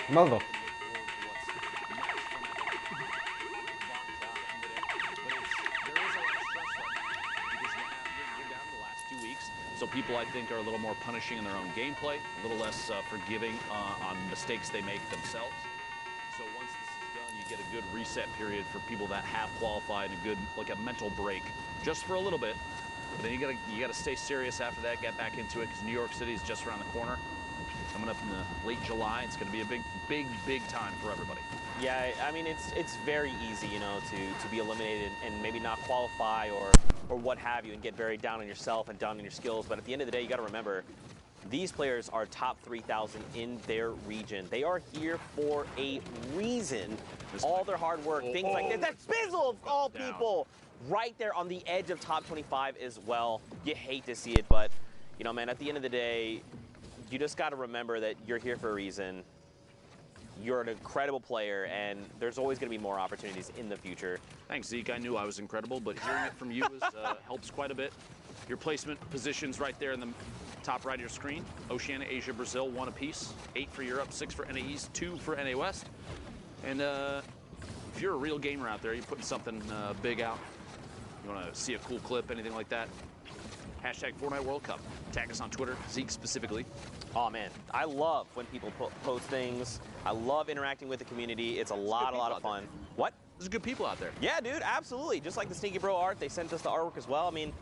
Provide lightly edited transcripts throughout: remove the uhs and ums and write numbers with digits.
Muzzle. So people, I think, are a little more punishing in their own gameplay, a little less forgiving on mistakes they make themselves. So once this is done, you get a good reset period for people that have qualified, a good, like a mental break, just for a little bit. But then you gotta stay serious after that, get back into it, because New York City is just around the corner. Coming up in the late July, it's gonna be a big time for everybody. Yeah, I mean, it's very easy, you know, to be eliminated and maybe not qualify or what have you, and get very down on yourself and down on your skills. But at the end of the day, you got to remember, these players are top 3,000 in their region. They are here for a reason. All their hard work, things like this. That Bizzle of all people, right there on the edge of top 25 as well. You hate to see it, but you know, man, at the end of the day, you just got to remember that you're here for a reason. You're an incredible player, and there's always going to be more opportunities in the future. Thanks, Zeke. I knew I was incredible, but hearing it from you helps quite a bit. Your placement positions right there in the top right of your screen. Oceania, Asia, Brazil, 1 apiece. 8 for Europe, 6 for NA East, 2 for NA West. And if you're a real gamer out there, you're putting something big out, you want to see a cool clip, anything like that, hashtag Fortnite World Cup. Tag us on Twitter, Zeke specifically. Oh, man. I love when people post things. I love interacting with the community. It's a lot of fun. What? There's good people out there. Yeah, dude, absolutely. Just like the Sneaky Bro art, they sent us the artwork as well. I mean,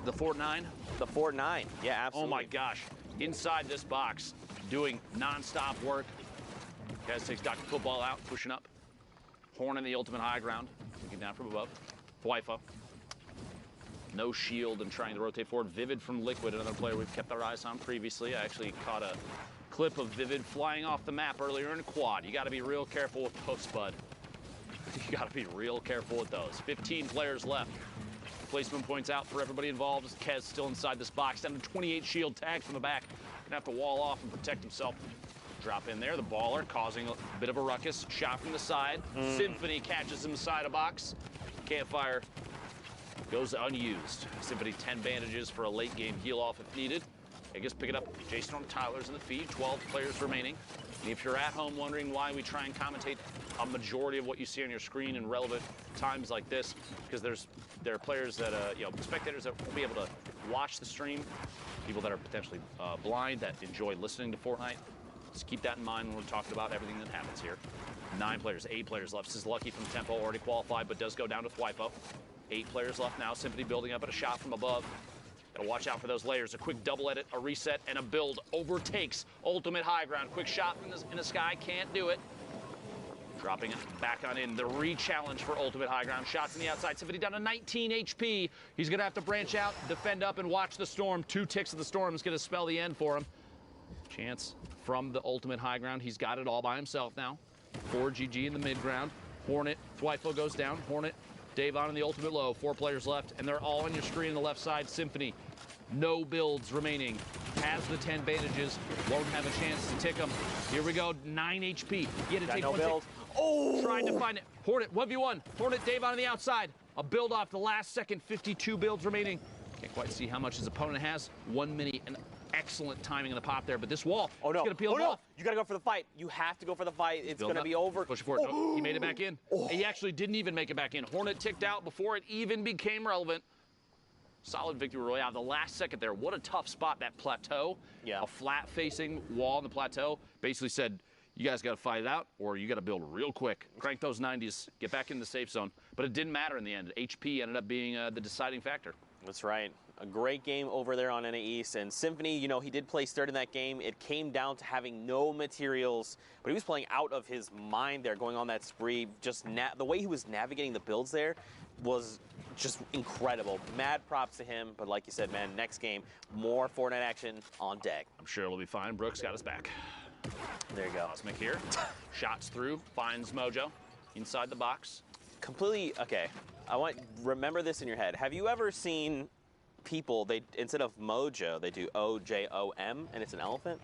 the Fortnite. The Fortnite. Yeah, absolutely. Oh my gosh. Inside this box, doing non-stop work. Guys takes Dr. Football out, pushing up. Horn in the ultimate high ground, looking down from above. Thwifa. No shield and trying to rotate forward. Vivid from Liquid, another player we've kept our eyes on previously. I actually caught a clip of Vivid flying off the map earlier in a quad. You got to be real careful with those, bud. You got to be real careful with those. 15 players left. Placement points out for everybody involved. Kez still inside this box. Down to 28 shield tags from the back. Gonna have to wall off and protect himself. Drop in there. The baller causing a bit of a ruckus. Shot from the side. Symphony catches him inside a box. Campfire goes unused. Symphony 10 bandages for a late game heal off if needed. I guess pick it up. J-Storm Tyler's in the feed. 12 players remaining. And if you're at home wondering why we try and commentate a majority of what you see on your screen in relevant times like this, because there are players that spectators that won't be able to watch the stream, people that are potentially blind that enjoy listening to Fortnite. Just keep that in mind when we're talking about everything that happens here. 9 players, 8 players left. This is Lucky from Tempo, already qualified, but does go down to Thwipo. 8 players left now. Symphony building up at a shot from above. Gotta watch out for those layers. A quick double edit, a reset, and a build overtakes ultimate high ground. Quick shot from in the sky, can't do it. Dropping it back on in. The re-challenge for ultimate high ground. Shots from the outside. Symphony down to 19 HP. He's gonna have to branch out, defend up, and watch the storm. 2 ticks of the storm is gonna spell the end for him. Chance from the ultimate high ground. He's got it all by himself now. 4 GG in the mid ground. Hornet, Thwipo goes down. Hornet, Dave on in the ultimate low. 4 players left, and they're all on your screen on the left side. Symphony, no builds remaining. Has the 10 bandages. Won't have a chance to tick them. Here we go, 9 HP. He had to take no one build. tick. Oh! Trying to find it. Hornet, 1v1. Hornet, Dave on the outside. A build off the last second. 52 builds remaining. Can't quite see how much his opponent has. 1 minute and excellent timing in the pop there, but this wall is going to peel him off. You got to go for the fight. You have to go for the fight. It's going to be over. Push forward. Nope, he made it back in. He actually didn't even make it back in. Hornet ticked out before it even became relevant. Solid victory royale. The last second there. What a tough spot, that plateau. Yeah. A flat-facing wall on the plateau. Basically said, you guys got to fight it out, or you got to build real quick. Crank those 90s. Get back in the safe zone. But it didn't matter in the end. HP ended up being the deciding factor. That's right. A great game over there on NA East. And Symphony, you know, he did place third in that game. It came down to having no materials, but he was playing out of his mind there, going on that spree. Just the way he was navigating the builds there was just incredible. Mad props to him. But like you said, man, next game, more Fortnite action on deck. I'm sure it'll be fine. Brooks got his back. There you go. Cosmic here. Shots through. Finds Mojo inside the box. Completely, okay. Remember this in your head. Have you ever seen people, instead of Mojo, they do O-J-O-M, and it's an elephant?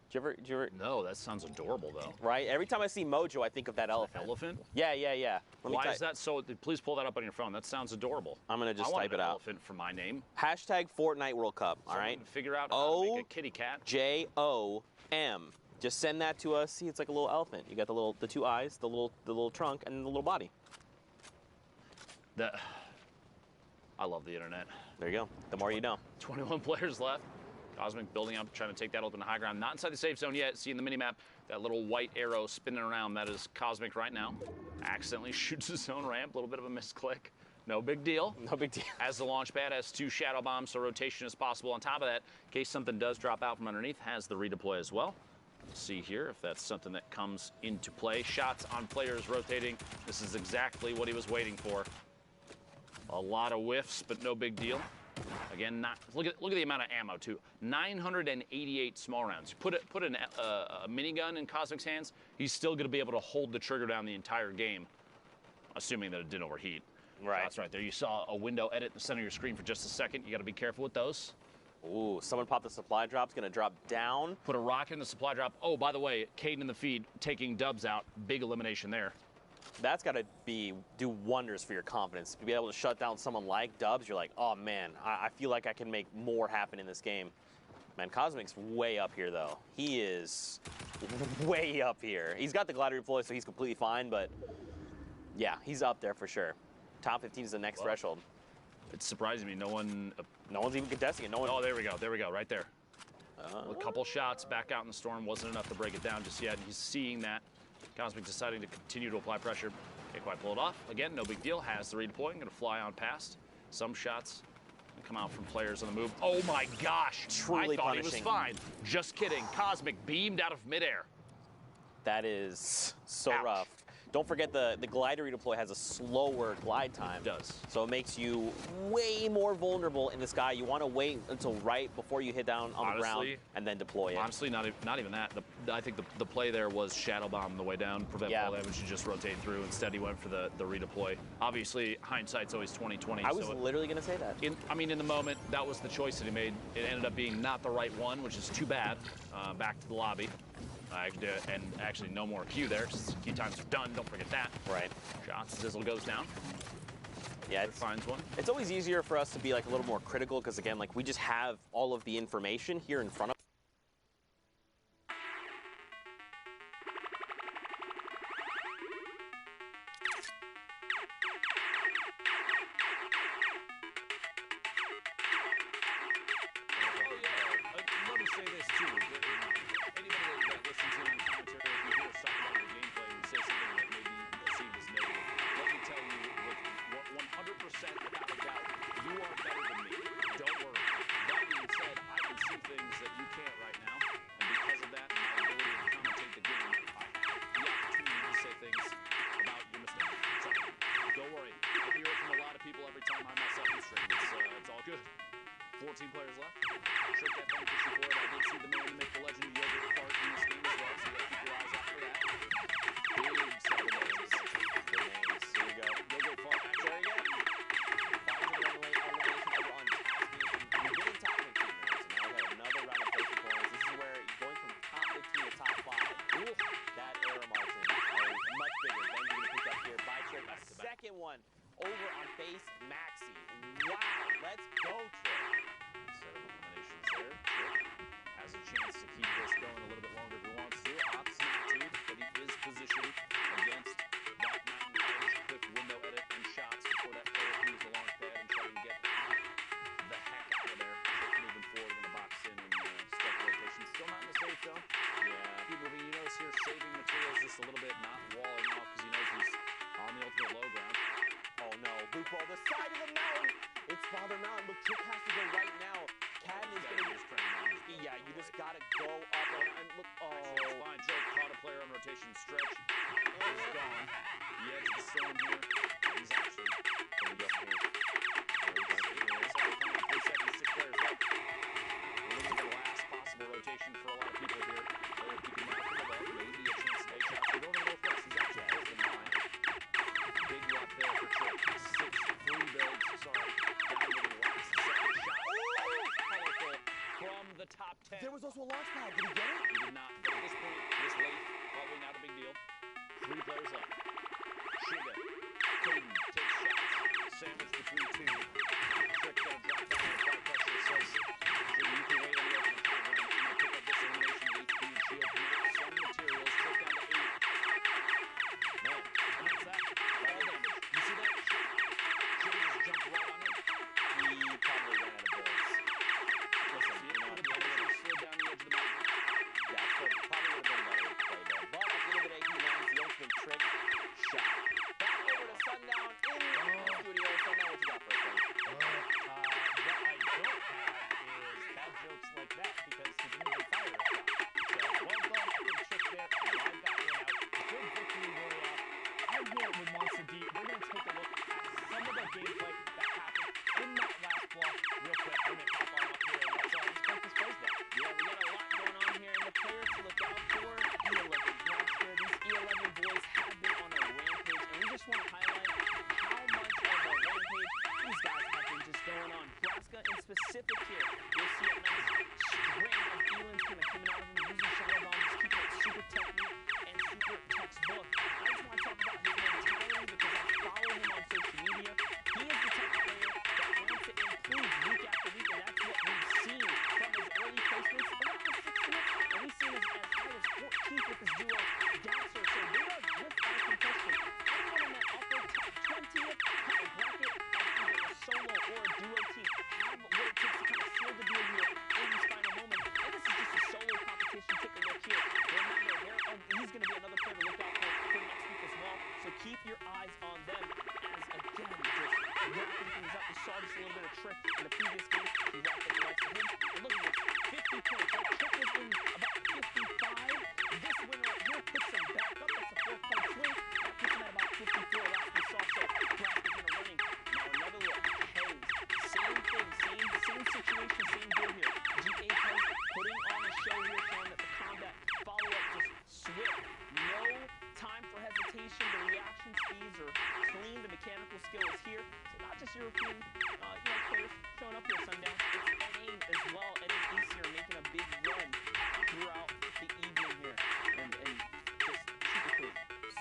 Did you ever? No, that sounds adorable, though. Right? Every time I see Mojo, I think of that elephant. Elephant? Yeah. Why is that so? Please pull that up on your phone. That sounds adorable. I'm going to just type it out. Elephant for my name. Hashtag Fortnite World Cup, all right? Figure out how to make a kitty cat. O-J-O-M. Just send that to us. See, it's like a little elephant. You got the two eyes, the little trunk, and the little body. I love the internet. There you go. The more you know. 21 players left. Cosmic building up, trying to take that open high ground. Not inside the safe zone yet. See in the minimap, that little white arrow spinning around. That is Cosmic right now. Accidentally shoots his own ramp. A little bit of a misclick. No big deal. No big deal. As the launch pad has 2 shadow bombs, so rotation is possible. On top of that, in case something does drop out from underneath, has the redeploy as well. We'll see here if that's something that comes into play. Shots on players rotating. This is exactly what he was waiting for. A lot of whiffs, but no big deal. Again, look at the amount of ammo too. 988 small rounds. Put a minigun in Cosmic's hands, he's still going to be able to hold the trigger down the entire game, assuming that it didn't overheat. Right. That's right there. You saw a window edit in the center of your screen for just a second. You got to be careful with those. Ooh, someone popped the supply drop. It's going to drop down. Put a rocket in the supply drop. Oh, by the way, Caden in the feed taking dubs out. Big elimination there. That's got to do wonders for your confidence. To be able to shut down someone like Dubs, you're like, oh man, I feel like I can make more happen in this game. Man, Cosmic's way up here though. He is way up here. He's got the glider deploy, so he's completely fine, but yeah, he's up there for sure. Top 15 is the next threshold. It's surprising me. No one's even contesting it. No one. Oh, there we go, right there. A couple shots back out in the storm wasn't enough to break it down just yet. He's seeing that. Cosmic deciding to continue to apply pressure. Can't quite pull it off. Again, no big deal. Has the redeploy. Going to fly on past. Some shots come out from players on the move. Oh my gosh! Truly I thought punishing. He was fine. Just kidding. Cosmic beamed out of midair. That is so Ouch. rough. Don't forget the glider redeploy has a slower glide time. It does. So it makes you way more vulnerable in the sky. You want to wait until right before you hit down on the ground and then deploy it. Honestly, not even that. I think the play there was shadow bomb the way down, prevent all damage, and just rotate through. Instead, he went for the redeploy. Obviously, hindsight's always 20/20. I was literally going to say that. In the moment, that was the choice that he made. It ended up being not the right one, which is too bad. Back to the lobby. And actually no more Q there. Q times are done. Don't forget that. Right. Shots. Zizzle goes down. Yeah, it finds one. It's always easier for us to be like a little more critical because again, like we just have all of the information here in front of us. Let me say this too. Anybody that listens in on commentary, if you hear us talk about your gameplay and say something that may be perceived as negative, let me tell you with 100% without a doubt, you are better than me. Don't worry. That being said, I can see things that you can't right now, and because of that, and my ability to commentate the game, I have the opportunity to say things about your mistake. So, don't worry. I hear it from a lot of people every time I mess up in stream. It's all good. 14 players left. Trick that thing, push you forward. I did see the man to make the legend yogurt part in this game as well, so you gotta keep your eyes out for that. Big set of names. Good names. Here we go. Yogurt far back there again. Over on Tasman. We're getting top 15 now, so now we have another round of placing points. This is where you're going from top 15 to top 5. Ooh, that error margin is much bigger. Then you're going to pick up here by Trick. A second one over on base Maxi. Wow, let's go, Trick. Set of eliminations there. Trick has a chance to keep this going a little bit longer if he wants to. Opts not to, but he is positioned against that mountain edge. Quick window edit and shots before that player moves the launch pad and try to get the heck out of there. Trick moving forward, going to box in and step rotation. Still not in the safe zone. Yeah. Keep moving. You notice here saving materials just a little bit, not walling off because he knows he's on the ultimate low ground. Oh no, Luke Ball, the side of the mountain! It's Father Mountain, but Trick has to go right now. Cadden is gonna just yeah, you just gotta go up and look. Oh, it's fine. Trick caught a player on rotation stretch. He's gone. The edge of the storm here. He's actually gonna go here. 3 seconds, 6 players left. We're looking at the last possible rotation for a lot of people here. They're keeping him out from above. Maybe a chance to take shots. We're going to northwest. He's actually close to 9. Big left there for Trick. 6 free builds. Sorry. Down to the last second shot. Powerful from the top 10. There was also a launch pad. Did he get it? He did not. But at this point, this late, probably not a big deal. 3 players left. Sugar. Caden takes shots. Sandwich between 2. Trick going to drop down and apply pressure. Says, Sugar, you can wait on the open high ground. I'm going to pick up this elimination. HP and shield. with this duo dancer. So they are with our contestant. Anyone in that upper top 20th bracket of either a solo or a duo team have what it takes to kind of seal the deal here in these final moments. And this is just a solo competition. Take a look here. Remember, he's going to be another player to look out for next week as well. So keep your eyes on them as, again, just wrapping things up. We saw just a little bit of Trick in the previous game. He wrapped up the likes of him. And look at this, 50 points. That Trick was in about 55. This win right here puts him back up. That's a 4-point swing. That puts him at about 54. Last we saw, so Grass is in a running. Now another look. Hayes, same thing, same situation, same deal here. GA Hayes putting on a show here, showing that the combat follow-up just swift. No time for hesitation. The reaction speeds are clean. The mechanical skill is here. So not just European players showing up here Sundown. It's NA as well. NA East here making a big run throughout the evening here. And just super clean.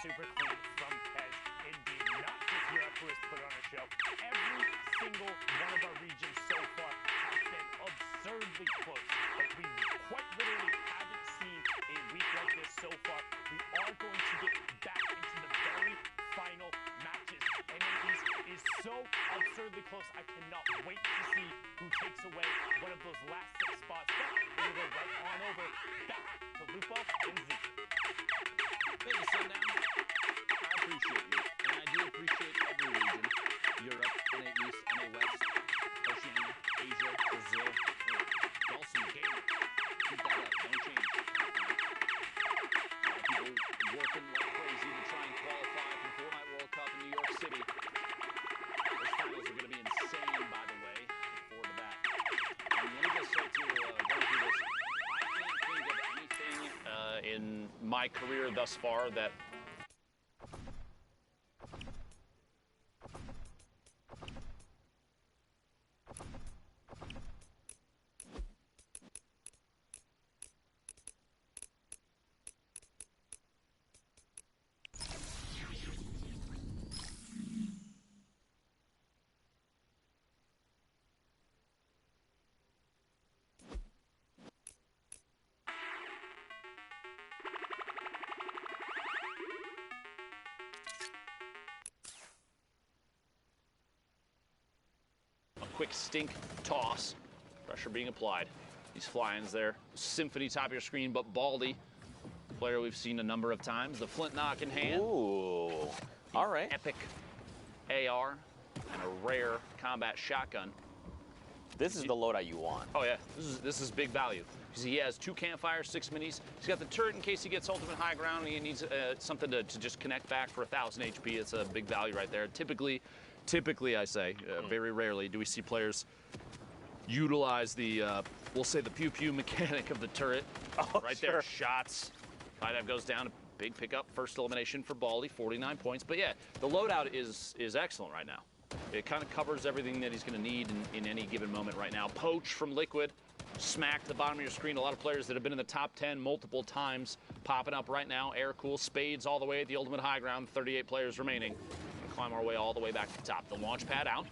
Super clean from Kez. Indeed, not just Europe who has put on a show. Every single one of our regions so far has been absurdly close. Like we quite literally haven't seen a week like this so far. We are going to get back into the very final matches. NA East is so absurdly close. I cannot wait to see who takes away one of those last 6 spots. But we'll go right on over back to Lupo and Zeke. Thank you, Sundown. I appreciate you. And I do appreciate every region. Europe, NA East, NA West, Oceania, Asia, Brazil. Y'all some game. Keep that up. Don't change. People working like crazy to try and qualify for the Fortnite World Cup in New York City. Those finals are going to be insane, by the way. Look forward to that. And let me just say, too, going through this, I can't think of anything in my career thus far that quick stink toss. Pressure being applied. These fly-ins there. Symphony top of your screen, but Baldy, player we've seen a number of times. The flint knock in hand. Ooh. All right. Epic AR and a rare combat shotgun. This is the loadout you want. Oh yeah, this is big value. Because he has 2 campfires, 6 minis. He's got the turret in case he gets ultimate high ground and he needs something to just connect back for 1,000 HP. It's a big value right there. Typically I say, very rarely do we see players utilize the, we'll say the pew-pew mechanic of the turret. Oh, right sure. there, shots. Hideout goes down, a big pickup, first elimination for Baldy, 49 points. But yeah, the loadout is excellent right now. It kind of covers everything that he's going to need in any given moment right now. Poach from Liquid, smack the bottom of your screen. A lot of players that have been in the top 10 multiple times popping up right now. Air Cool, Spades all the way at the ultimate high ground, 38 players remaining. Climb our way all the way back to the top. The launch pad out.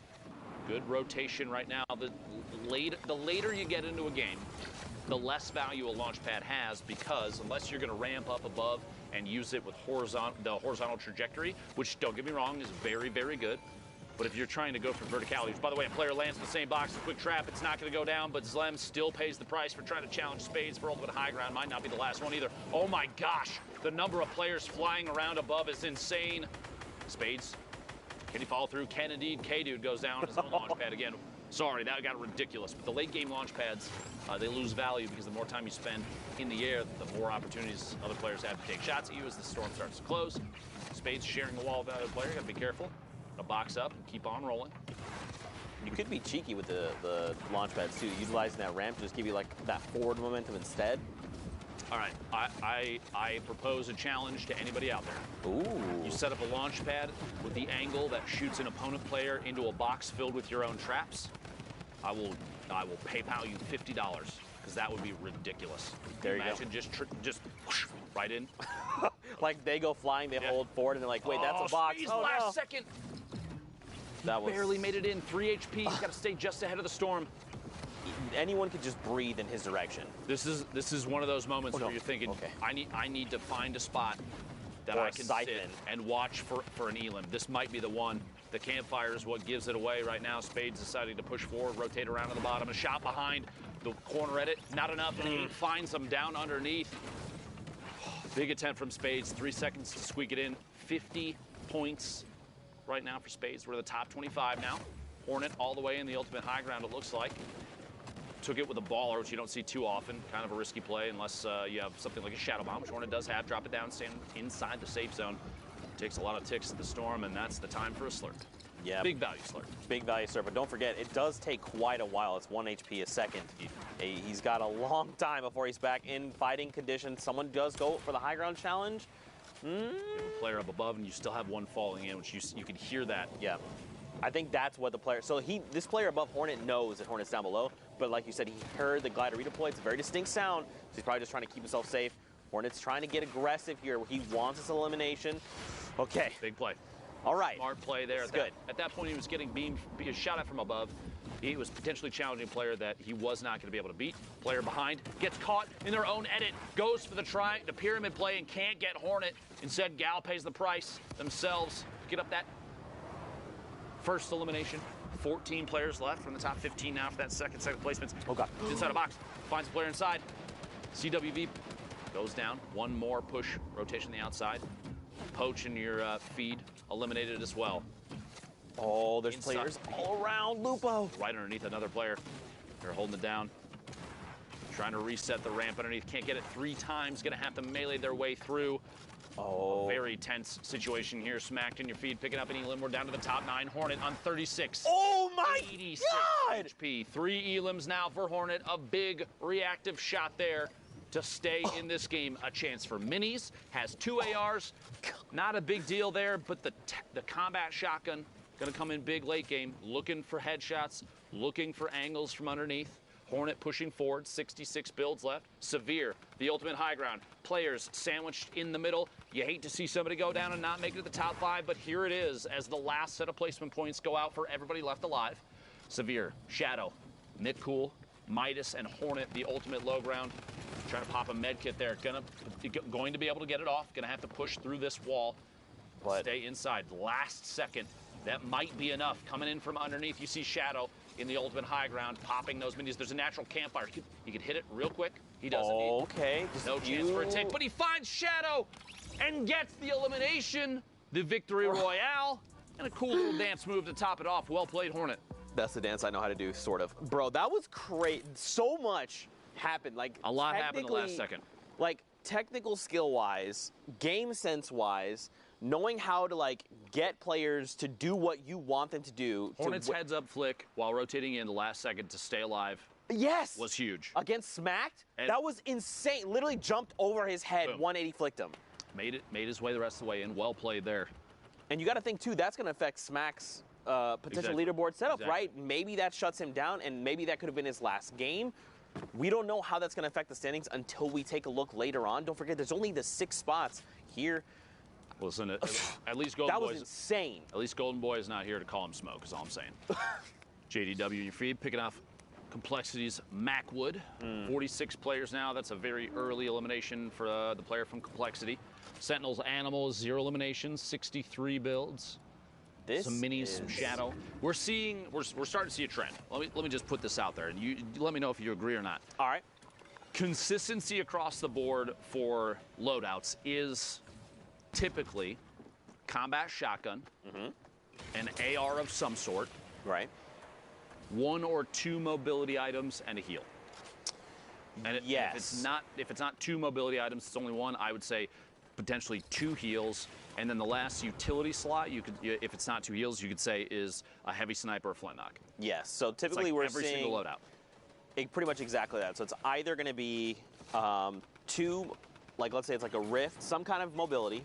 Good rotation right now. The later you get into a game, the less value a launch pad has, because unless you're going to ramp up above and use it with the horizontal trajectory, which, don't get me wrong, is very, very good. But if you're trying to go for verticality, which, by the way, a player lands in the same box, a quick trap, it's not going to go down, but Zlem still pays the price for trying to challenge Spades for ultimate high ground. Might not be the last one either. Oh my gosh, the number of players flying around above is insane. Spades, can he follow through? Can indeed. K-Dude goes down his own launch pad again. Sorry, that got ridiculous. But the late game launch pads, they lose value because the more time you spend in the air, the more opportunities other players have to take shots at you as the storm starts to close. Spades sharing the wall with the other player. Got to be careful. Got to box up and keep on rolling. You could be cheeky with the launch pads too, utilizing that ramp to just give you like that forward momentum instead. All right, I propose a challenge to anybody out there. Ooh. You set up a launch pad with the angle that shoots an opponent player into a box filled with your own traps. I will PayPal you $50 because that would be ridiculous. There you Imagine go. just whoosh, right in. Like they go flying, they hold forward, and they're like, wait, that's a box. Speed's Oh, last no. second. That was Barely made it in. 3 HP. He's got to stay just ahead of the storm. anyone could just breathe in his direction. This is one of those moments where you're thinking, okay. I need to find a spot that Or I a can siphon. sit and watch for an elim. This might be the one. The campfire is what gives it away right now. Spades deciding to push forward, rotate around to the bottom. A shot behind the corner edit. Not enough. And 8 finds them down underneath. Big attempt from Spades. 3 seconds to squeak it in. 50 points right now for Spades. We're the top 25 now. Hornet all the way in the ultimate high ground, it looks like. Took it with a baller, which you don't see too often. Kind of a risky play unless you have something like a shadow bomb, which Hornet does have. Drop it down, stand inside the safe zone. Takes a lot of ticks to the storm, and that's the time for a slurp. Yeah. Big value slurp. Big value slurp, but don't forget, it does take quite a while. It's 1 HP a second. He's got a long time before he's back in fighting condition. Someone does go for the high ground challenge. You have a player up above, and you still have one falling in, which you can hear that. Yeah. I think that's what the player, so this player above Hornet knows that Hornet's down below, but like you said, he heard the glider redeploy. It's a very distinct sound, so he's probably just trying to keep himself safe. Hornet's trying to get aggressive here. He wants his elimination. Okay. Big play. All right. Smart play there. That's good. At that point, he was getting shot at from above. He was potentially challenging a player that he was not going to be able to beat. Player behind gets caught in their own edit, goes for the pyramid play and can't get Hornet. Instead, Gal pays the price themselves. Get up that first elimination. 14 players left from the top 15 now for that second placements. Oh, God. Inside a box. Finds a player inside. CWV goes down. One more push rotation on the outside. Poach in your feed eliminated as well. Oh, there's Inside. players all around Lupo. Right underneath another player. They're holding it down. Trying to reset the ramp underneath. Can't get it 3 times. Gonna have to melee their way through. Oh. Very tense situation here. Smacked in your feed. Picking up an elim. We're down to the top 9. Hornet on 36. Oh my 86 God! HP. 3 elims now for Hornet. A big reactive shot there to stay in this game. A chance for minis. Has 2 ARs. Not a big deal there, but the combat shotgun going to come in big late game. Looking for headshots. Looking for angles from underneath. Hornet pushing forward, 66 builds left. Severe, the ultimate high ground. Players sandwiched in the middle. You hate to see somebody go down and not make it to the top 5, but here it is as the last set of placement points go out for everybody left alive. Severe, Shadow, Nick Cool, Midas, and Hornet, the ultimate low ground. Trying to pop a med kit there. Going to be able to get it off. Going to have to push through this wall. But stay inside. Last second. That might be enough. Coming in from underneath, you see Shadow in the ultimate high ground, popping those minis. There's a natural campfire. He could hit it real quick. He doesn't. Okay. No chance for a take, but he finds Shadow and gets the elimination, the victory royale, and a cool little dance move to top it off. Well played, Hornet. That's the dance I know how to do, sort of. Bro, that was great. So much happened. Like A lot happened in the last second. Like technical skill-wise, game sense-wise, knowing how to like get players to do what you want them to do. Hornet's heads up flick while rotating in the last second to stay alive. Yes. Was huge. Against Smacked, And that was insane. Literally jumped over his head, Boom. 180 flicked him. Made his way the rest of the way in. Well played there. And you got to think too, that's going to affect Smack's potential Exactly. leaderboard setup, Exactly. right? Maybe that shuts him down, and maybe that could have been his last game. We don't know how that's going to affect the standings until we take a look later on. Don't forget, there's only the 6 spots here. Listen, at least Golden That was Boy's insane. At least Golden Boy is not here to call him smoke, is all I'm saying. JDW in your feed, picking off Complexity's Macwood. 46 players now. That's a very early elimination for the player from Complexity. Sentinels, Animals, 0 eliminations, 63 builds. This Some minis, is... some Shadow. We're starting to see a trend. Let me just put this out there, and you let me know if you agree or not. All right. Consistency across the board for loadouts is typically combat shotgun, an AR of some sort, Right. 1 or 2 mobility items, and a heal. And Yes. if it's not 2 mobility items, it's only 1. I would say potentially 2 heals, and then the last utility slot, if it's not 2 heals, you could say is a heavy sniper or flintlock. Yes. So It's typically like we're every seeing single loadout. pretty much exactly that. So it's either going to be 2, like let's say it's like a rift, some kind of mobility,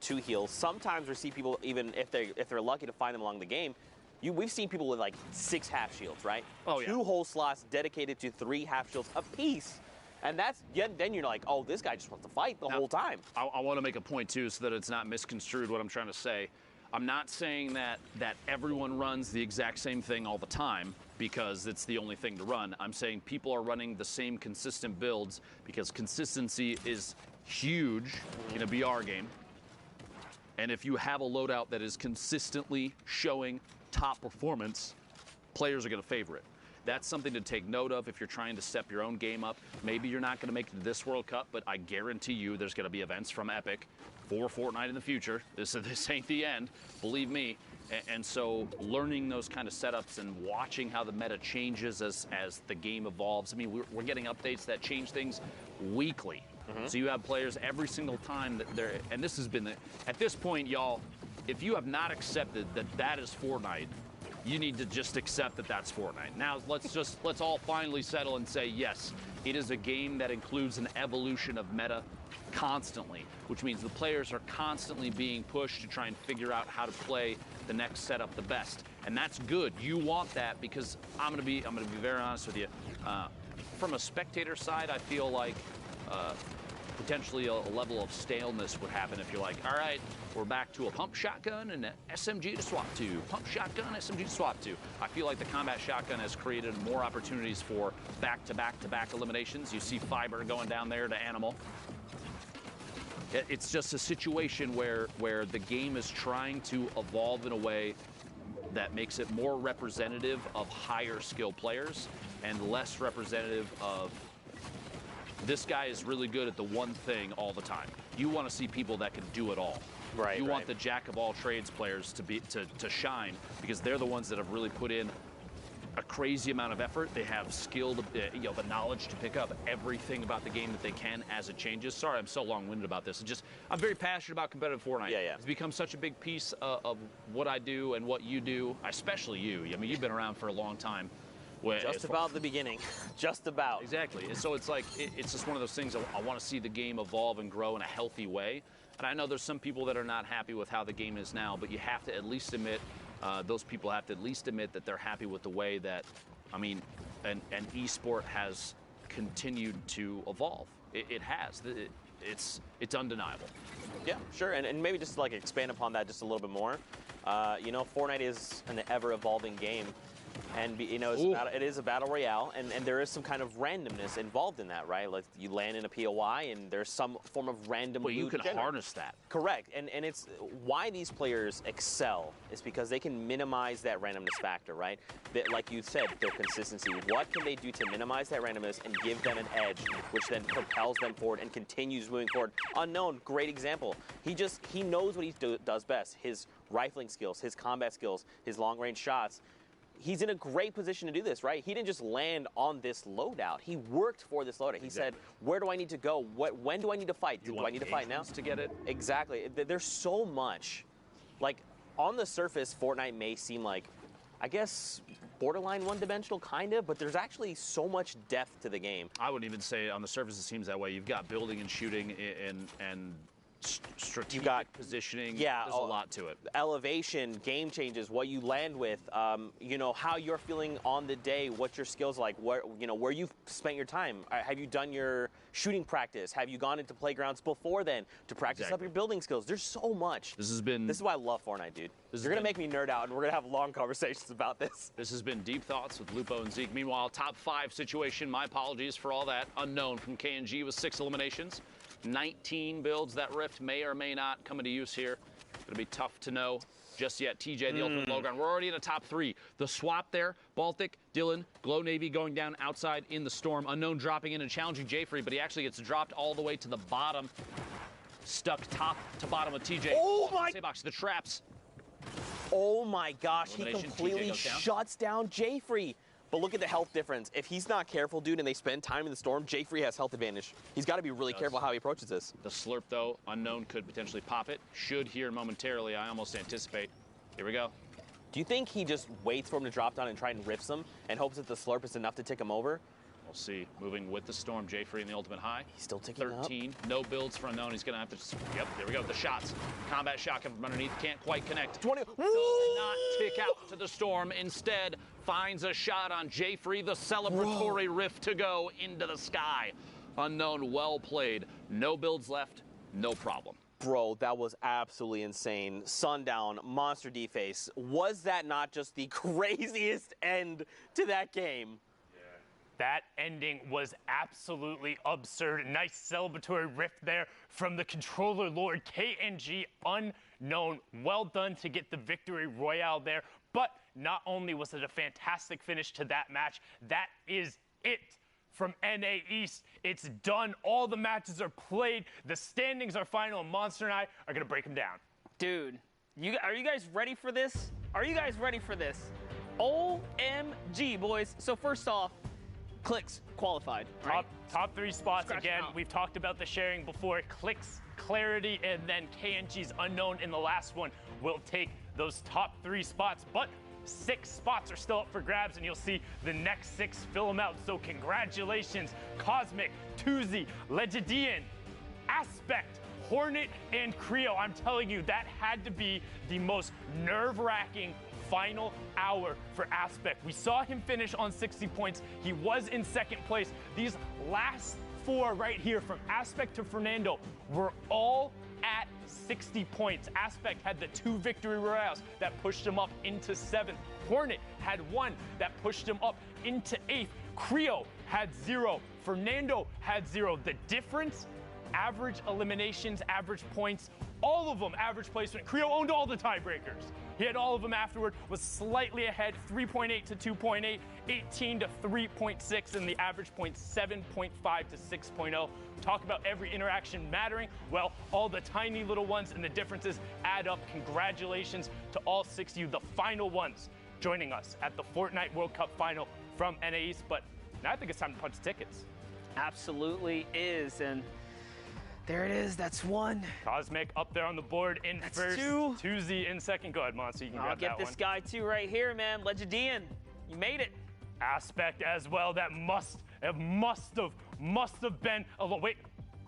2 heals. Sometimes we see people, even if they're lucky to find them along the game, we've seen people with like 6 half shields, right? Oh, yeah. 2 whole slots dedicated to 3 half shields apiece. And then you're like, oh, this guy just wants to fight the whole time. I want to make a point, too, so that it's not misconstrued what I'm trying to say. I'm not saying that everyone runs the exact same thing all the time because it's the only thing to run. I'm saying people are running the same consistent builds because consistency is huge in a BR game. And if you have a loadout that is consistently showing top performance, players are going to favor it. That's something to take note of if you're trying to step your own game up. Maybe you're not going to make it to this World Cup, but I guarantee you there's going to be events from Epic for Fortnite in the future. This ain't the end, believe me. And so learning those kind of setups and watching how the meta changes as the game evolves. I mean, we're getting updates that change things weekly. So you have players every single time that they're, and this has been, at this point, y'all, if you have not accepted that is Fortnite, you need to just accept that that's Fortnite. Now, let's all finally settle and say, yes, it is a game that includes an evolution of meta constantly, which means the players are constantly being pushed to try and figure out how to play the next setup the best. And that's good. You want that because I'm gonna be very honest with you. From a spectator side, I feel like potentially a level of staleness would happen if you're like, all right, we're back to a pump shotgun and an SMG to swap to. Pump shotgun, SMG to swap to. I feel like the combat shotgun has created more opportunities for back-to-back-to-back eliminations. You see Fiber going down there to Animal. It's just a situation where the game is trying to evolve in a way that makes it more representative of higher skill players and less representative of this guy is really good at the one thing all the time. You want to see people that can do it all. Right. You want the jack of all trades players to shine because they're the ones that have really put in a crazy amount of effort. They have skill, the knowledge to pick up everything about the game that they can as it changes. Sorry, I'm so long-winded about this. I'm very passionate about competitive Fortnite. Yeah. It's become such a big piece of what I do and what you do, especially you. I mean, you've been around for a long time. Just about the beginning. Just about. Exactly. And so it's like, it's just one of those things. I want to see the game evolve and grow in a healthy way. And I know there's some people that are not happy with how the game is now, but you have to at least admit, those people have to at least admit that they're happy with the way that, I mean, an esport has continued to evolve. It has. It's undeniable. Yeah, sure. And maybe just like expand upon that just a little bit more. Fortnite is an ever-evolving game. And it is a battle royale, and there is some kind of randomness involved in that, right? Like you land in a POI, and there's some form of random loot. But you can harness that. Correct, and it's why these players excel is because they can minimize that randomness factor, right? Like you said, their consistency. What can they do to minimize that randomness and give them an edge, which then propels them forward and continues moving forward? Unknown, great example. He knows what he does best. His rifling skills, his combat skills, his long-range shots. He's in a great position to do this, right? He didn't just land on this loadout. He worked for this loadout. He said, where do I need to go? When do I need to fight? Do I need to fight now? To get it? Exactly. There's so much. Like, on the surface, Fortnite may seem like, I guess, borderline one-dimensional, kind of, but there's actually so much depth to the game. I wouldn't even say on the surface it seems that way. You've got building and shooting and strategic positioning. Yeah, there's a lot to it. Elevation, game changes, what you land with, how you're feeling on the day, what your skills like, where you've spent your time. Have you done your shooting practice? Have you gone into playgrounds before then to practice up your building skills? There's so much. This is why I love Fortnite, dude. You're going to make me nerd out, and we're going to have long conversations about this. This has been Deep Thoughts with Lupo and Zeke. Meanwhile, top 5 situation, my apologies for all that. Unknown from KNG with 6 eliminations. 19 builds. That Rift may or may not come into use here. It's going to be tough to know just yet. TJ, the ultimate low ground. We're already in the top 3. The swap there, Baltic, Dylan, Glow Navy going down outside in the storm. Unknown dropping in and challenging Jfree, but he actually gets dropped all the way to the bottom. Stuck top to bottom with TJ. Oh my! Box, the traps. Oh my gosh, he completely shuts down Jfree. But look at the health difference. If he's not careful, dude, and they spend time in the storm, Jfree has health advantage. He's got to be really careful how he approaches this. The slurp, though, Unknown could potentially pop it. Should here momentarily, I almost anticipate. Here we go. Do you think he just waits for him to drop down and try and riffs him and hopes that the slurp is enough to tick him over? We'll see. Moving with the storm, Jfree in the ultimate high. He's still ticking 13. Up. No builds for Unknown. He's going to have to... Yep, there we go. The shots. Combat shotgun from underneath. Can't quite connect. 20. Does not tick out to the storm. Instead, finds a shot on Jfree. The celebratory rift to go into the sky. Unknown, well played. No builds left. No problem. Bro, that was absolutely insane. Sundown, Monster D-Face. Was that not just the craziest end to that game? That ending was absolutely absurd. Nice celebratory riff there from the controller lord, KNG Unknown. Well done to get the victory royale there. But not only was it a fantastic finish to that match, that is it from NA East. It's done. All the matches are played. The standings are final, and Monster and I are going to break them down. Dude, are you guys ready for this? Are you guys ready for this? OMG, boys. So first off, Clicks qualified, right? Top 3 spots. Scratch Again, them out. we've talked about the sharing before. Clicks, Clarity, and then KNG's Unknown in the last one will take those top 3 spots. But 6 spots are still up for grabs, and you'll see the next 6 fill them out. So congratulations, Cosmic, Tuzi, Legidian, Aspect, Hornet, and Creo. I'm telling you, that had to be the most nerve-wracking final hour for Aspect. We saw him finish on 60 points. He was in 2nd place. These last 4 right here, from Aspect to Fernando, were all at 60 points. Aspect had the 2 victory royales that pushed him up into 7th. Hornet had 1 that pushed him up into 8th. Creo had 0. Fernando had 0. The difference, average eliminations, average points, all of them average placement. Creo owned all the tiebreakers. He had all of them afterward, was slightly ahead, 3.8 to 2.8, 18 to 3.6, and the average point 7.5 to 6.0. Talk about every interaction mattering. Well, all the tiny little ones and the differences add up. Congratulations to all 6 of you, the final ones, joining us at the Fortnite World Cup final from NA East. But now I think it's time to punch tickets. Absolutely is, and there it is. That's 1. Cosmic up there on the board in That's first. 2. Tuzi in second. Go ahead, Monster. You can I'll grab get that this one. guy too right here, man. Legidian, you made it. Aspect as well. That must have been. Oh wait,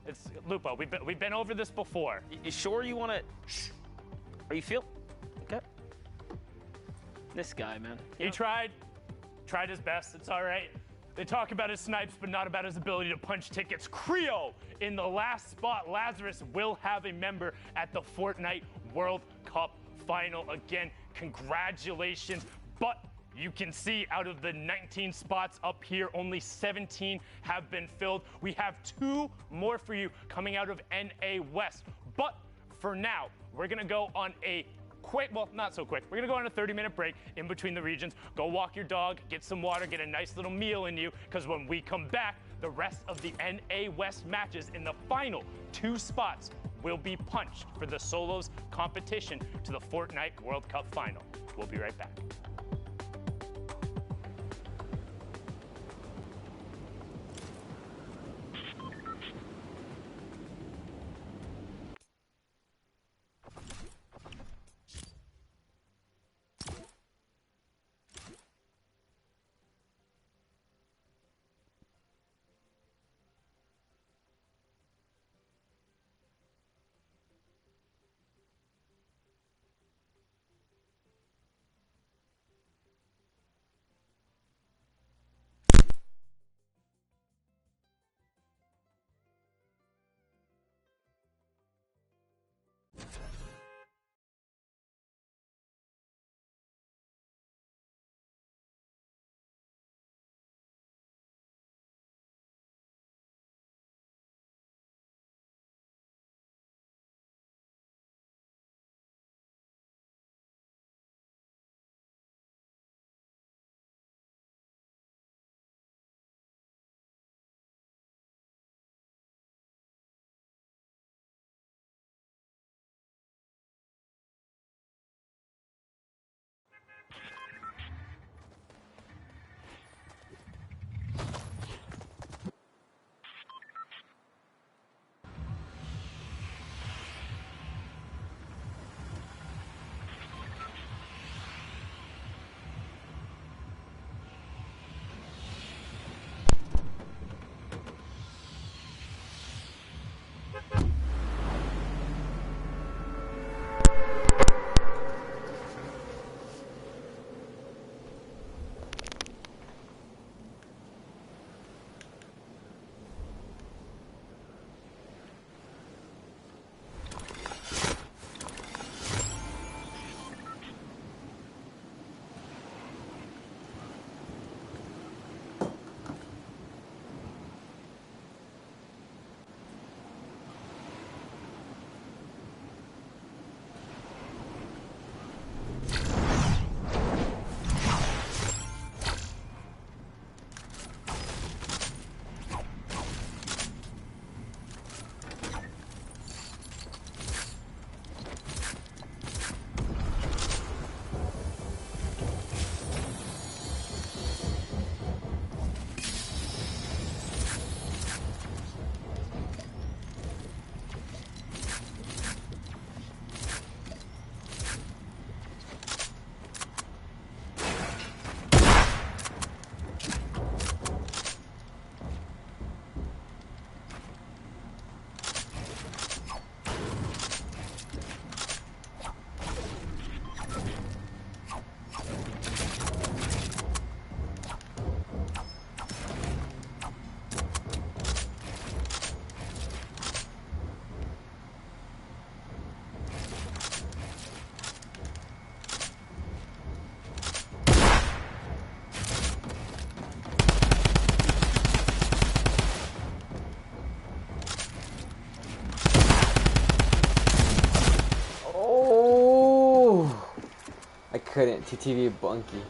it's Lupo. We've been over this before. You sure you want to? Are you feel? Okay. This guy, man. He tried his best. It's all right. They talk about his snipes, but not about his ability to punch tickets. Creo in the last spot. Lazarus will have a member at the Fortnite World Cup final. Again, congratulations. But you can see out of the 19 spots up here, only 17 have been filled. We have 2 more for you coming out of NA West. But for now, we're going to go on a quick, well, not so quick. We're gonna go on a 30-minute break in between the regions. Go walk your dog, get some water, get a nice little meal in you, because when we come back, the rest of the NA West matches in the final 2 spots will be punched for the solos competition to the Fortnite World Cup final. We'll be right back. couldn't. TTV bunky.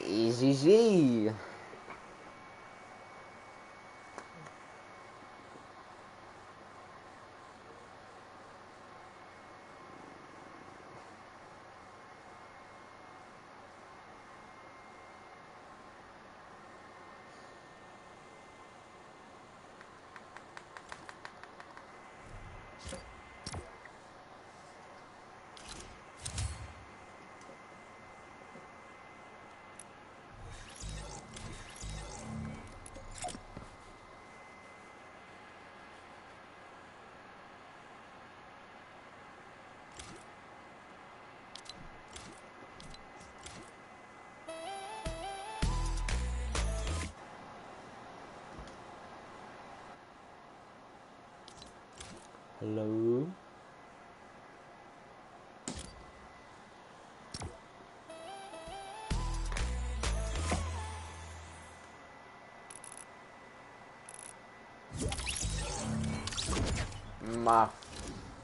Easy. Hello. My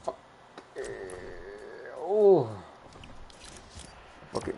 fuck. Oh. Okay.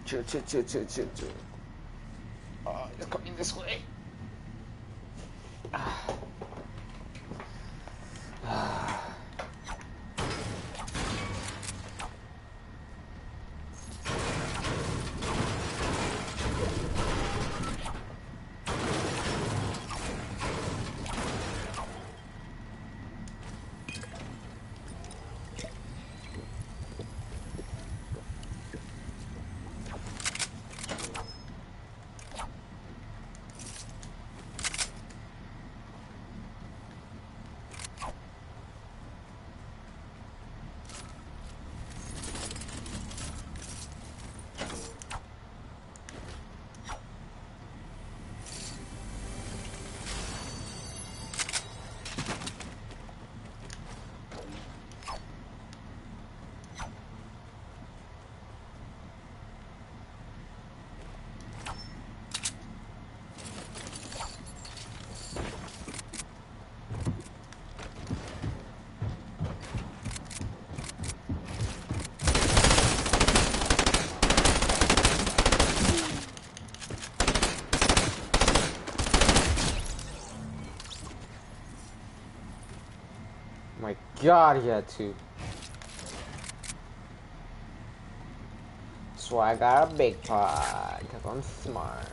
Chill. It's coming this way. god, he had two. That's why I got a big pot, because I'm smart.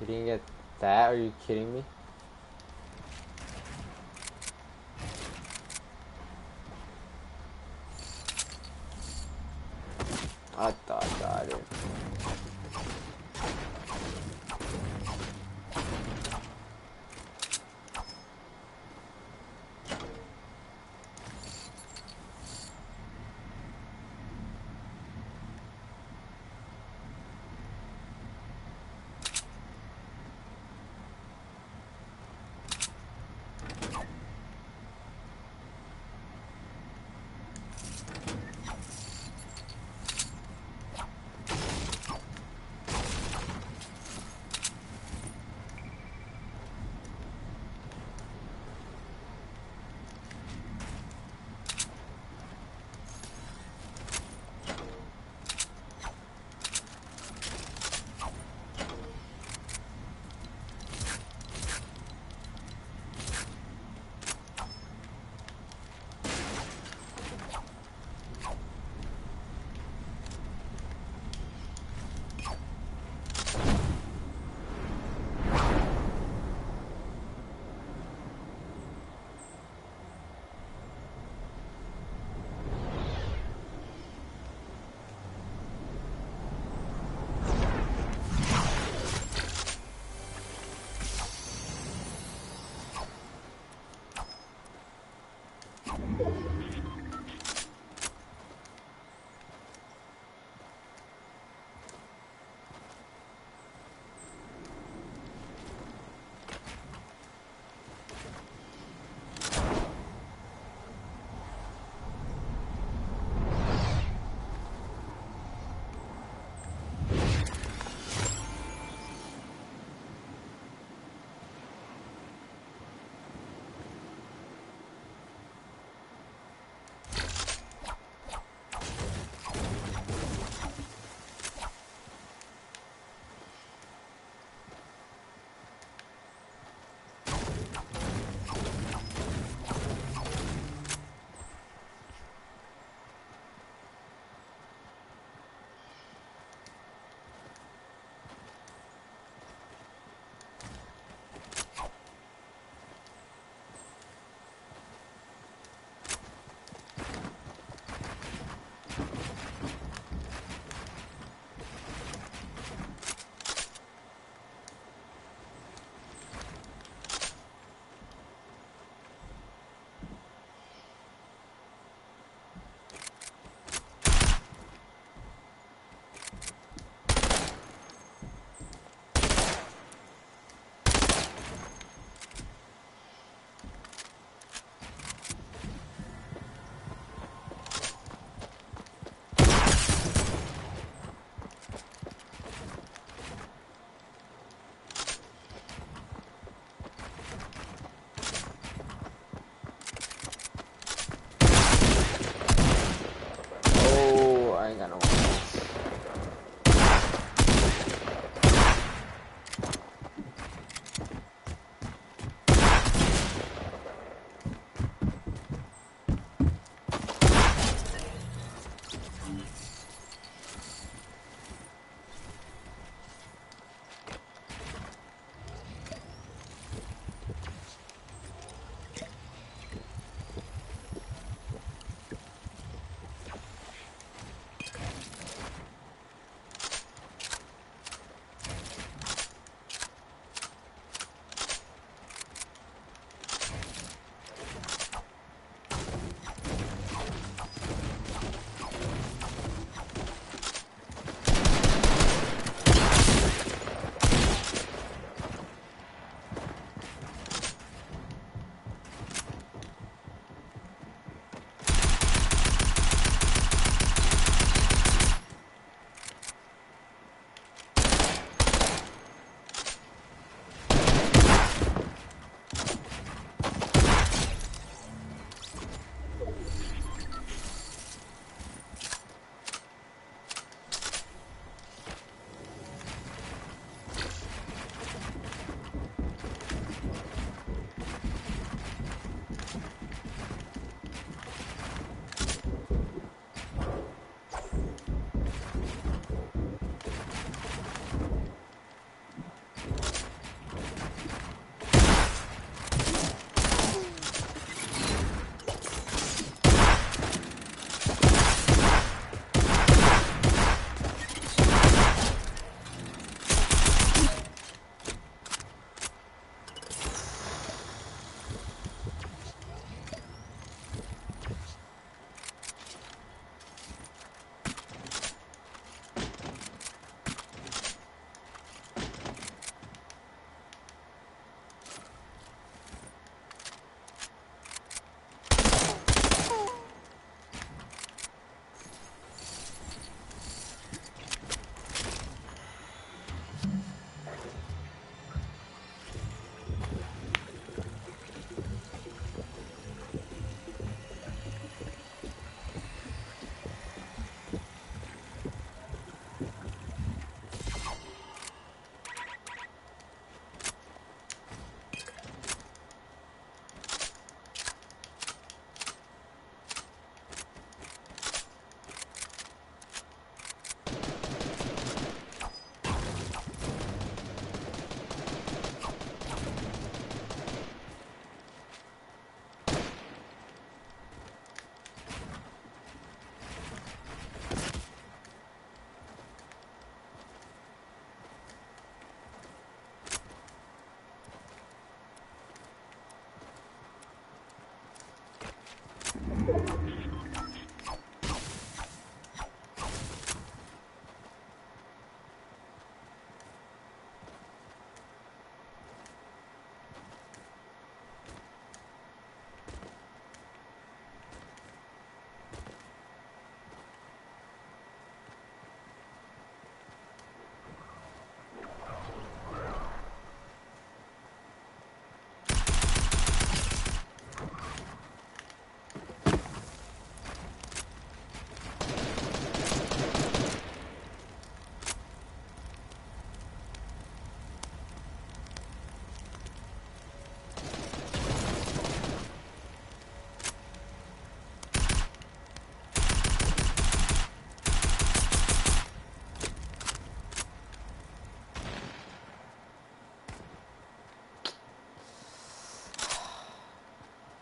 You didn't get that? Are you kidding me? I thought I got it.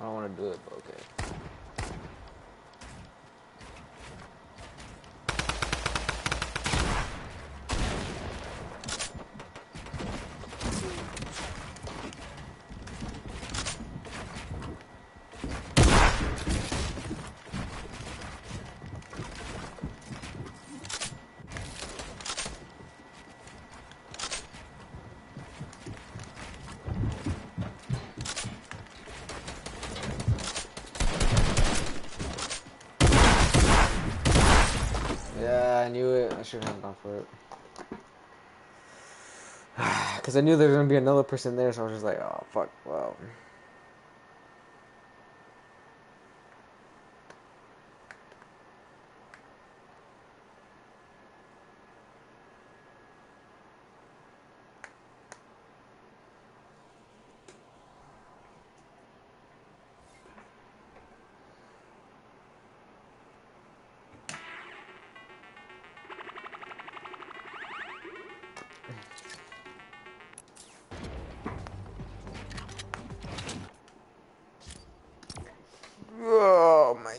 I don't want to do it, but okay. Yeah, I knew it. I should have gone for it. Because I knew there was going to be another person there, so I was just like, oh, fuck, well. Oh, my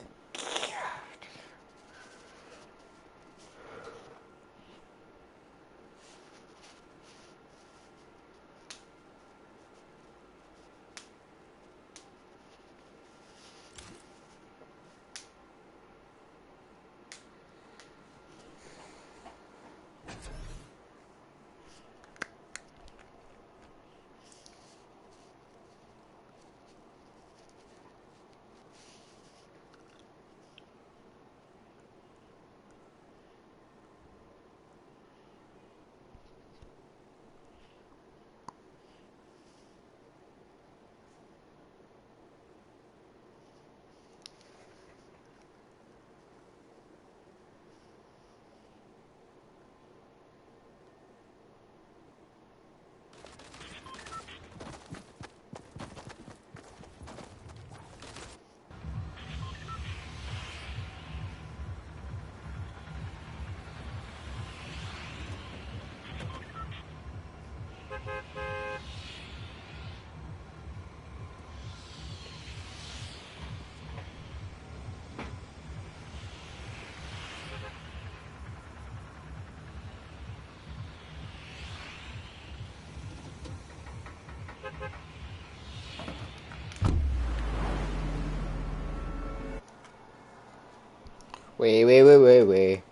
Wait.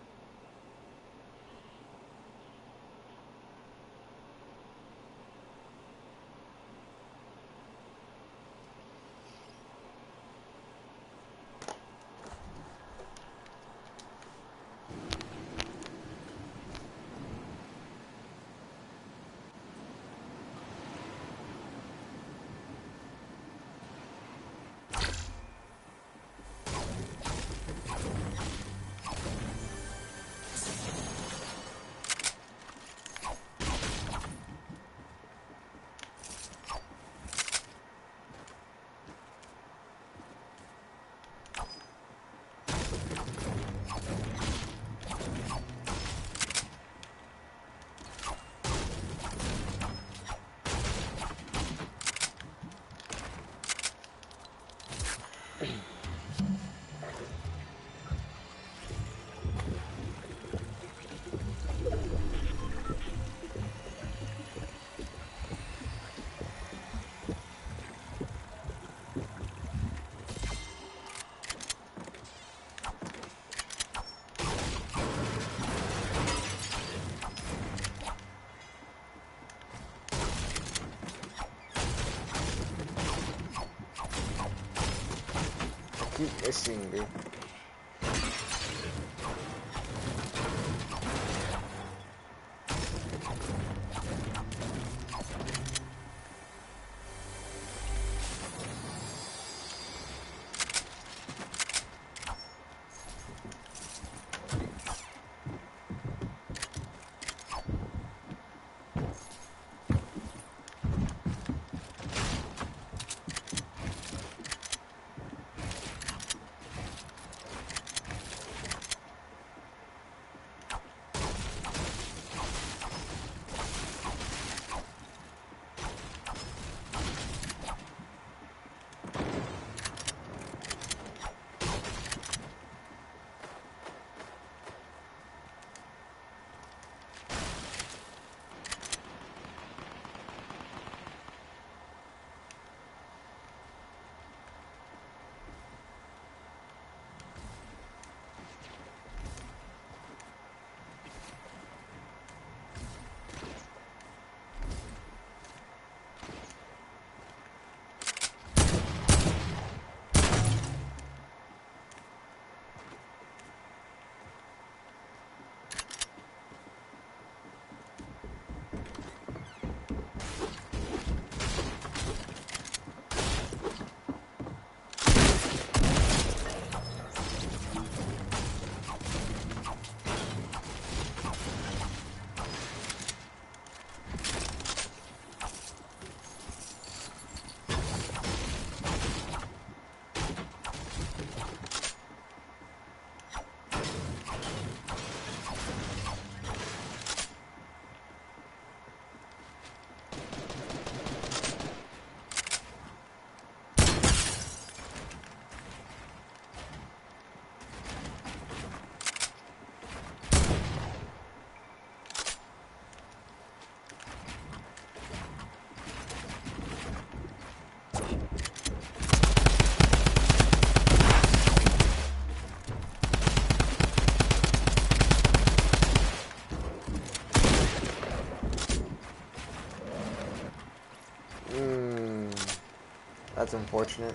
Keep missing, dude. That's unfortunate.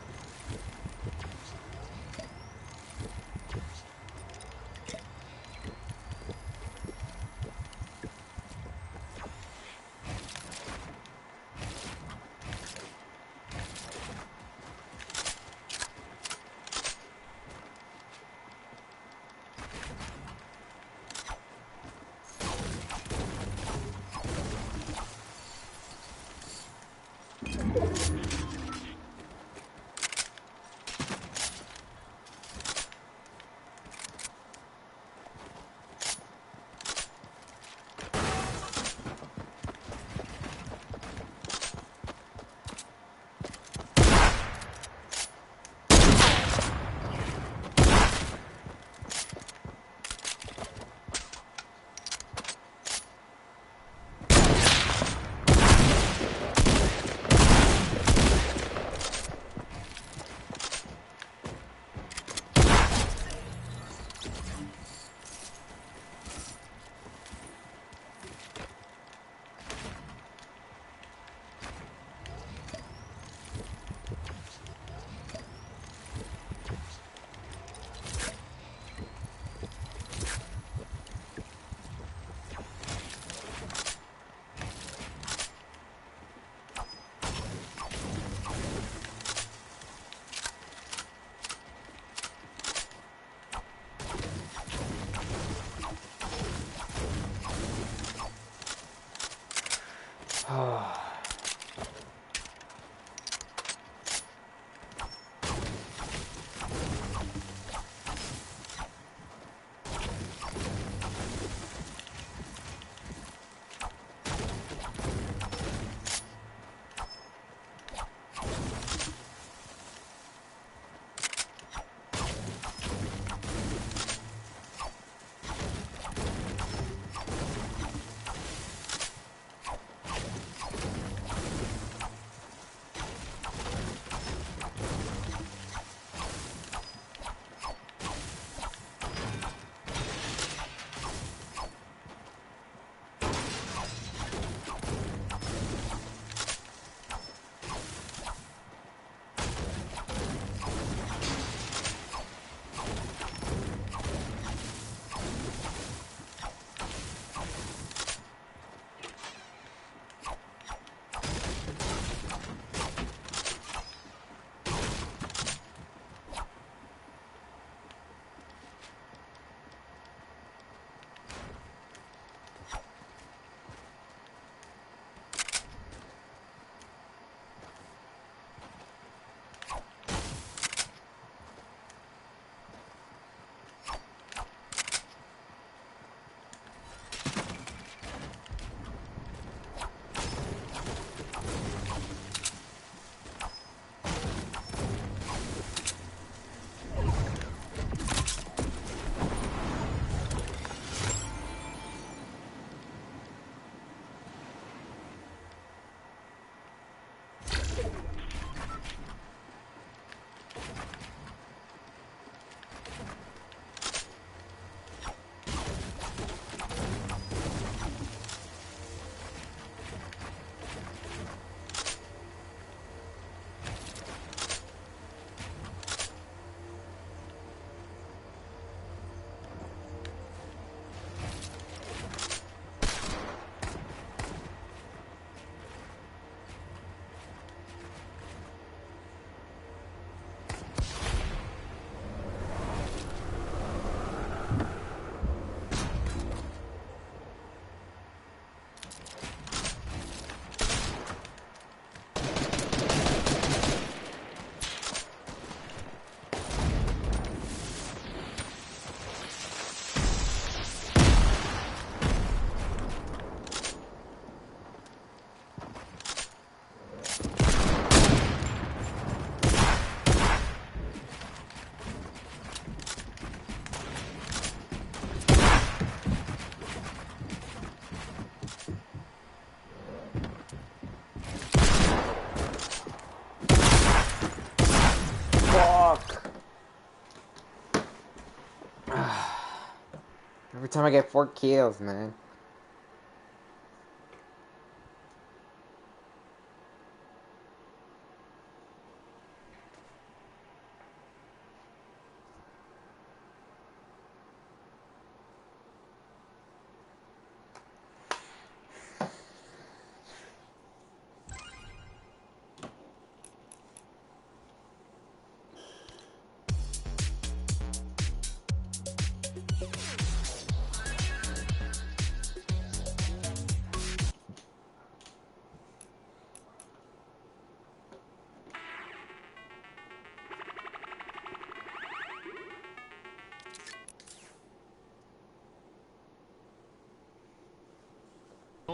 Every time I get 4 kills, man.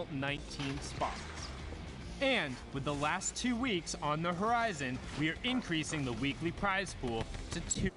final 19 spots. And with the last 2 weeks on the horizon, we are increasing the weekly prize pool to 2.